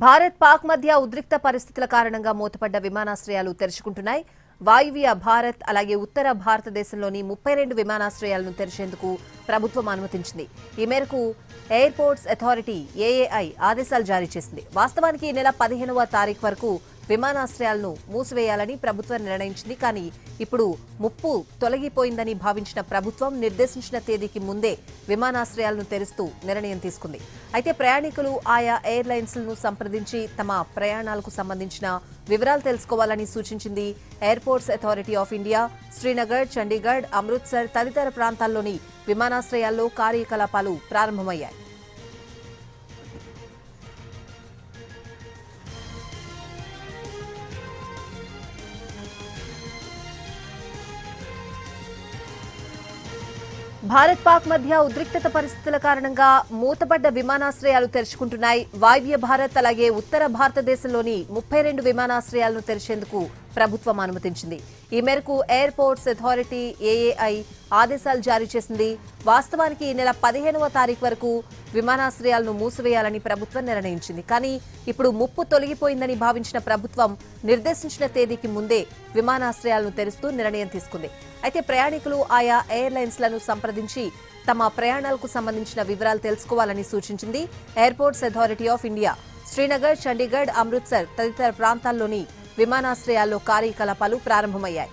భారత్ పాక్ మధ్య ఉద్రిక్త పరిస్థితుల కారణంగా మూతపడ్డ విమానాశ్రయాలు తెరుచుకుంటున్నాయి. వాయువ్య భారత్ అలాగే ఉత్తర భారతదేశంలోని 32 విమానాశ్రయాలను తెరిచేందుకు ప్రభుత్వం అనుమతించింది. ఈ మేరకు ఎయిర్పోర్ట్స్ అథారిటీ ఏఏఐ ఆదేశాలు జారీ చేసింది. వాస్తవానికి ఈ నెల 15వ తారీఖు వరకు విమానాశ్రయాలను మూసివేయాలని ప్రభుత్వం నిర్ణయించింది. కానీ ఇప్పుడు ముప్పు తొలగిపోయిందని భావించిన ప్రభుత్వం నిర్దేశించిన తేదీకి ముందే విమానాశ్రయాలను తెరుస్తూ నిర్ణయం తీసుకుంది. అయితే ప్రయాణికులు ఆయా ఎయిర్లైన్స్లను సంప్రదించి తమ ప్రయాణాలకు సంబంధించిన వివరాలు తెలుసుకోవాలని సూచించింది. Airports authority of India Srinagar, Chandigarh, Amritsar తదితర ప్రాంతాల్లోని విమానాశ్రయాల్లో కార్యకలాపాలు ప్రారంభమయ్యాయి. భారత్ పాక్ మధ్య ఉద్రిక్తత పరిస్థితుల కారణంగా మూతపడ్డ విమానాశ్రయాలు తెరుచుకుంటున్నాయి. వాయువ్య భారత్ అలాగే ఉత్తర భారతదేశంలోని 32 విమానాశ్రయాలను తెరిచేందుకు ప్రభుత్వం అనుమతించింది. ఈ మేరకు ఎయిర్పోర్ట్స్ అథారిటీ ఏఏఐ ఆదేశాలు జారీ చేసింది. వాస్తవానికి ఈ నెల 15వ తారీఖు వరకు విమానాశ్రయాలను మూసివేయాలని ప్రభుత్వం నిర్ణయించింది. కానీ ఇప్పుడు ముప్పు తొలగిపోయిందని భావించిన ప్రభుత్వం నిర్దేశించిన తేదీకి ముందే విమానాశ్రయాలను తెరుస్తూ నిర్ణయం తీసుకుంది. అయితే ప్రయాణికులు ఆయా ఎయిర్లైన్స్లను సంప్రదించి తమ ప్రయాణాలకు సంబంధించిన వివరాలు తెలుసుకోవాలని సూచించింది. Airports authority of India Srinagar, Chandigarh, Amritsar తదితర ప్రాంతాల్లోని విమానాశ్రయాల్లో కార్యకలాపాలు ప్రారంభమయ్యాయి.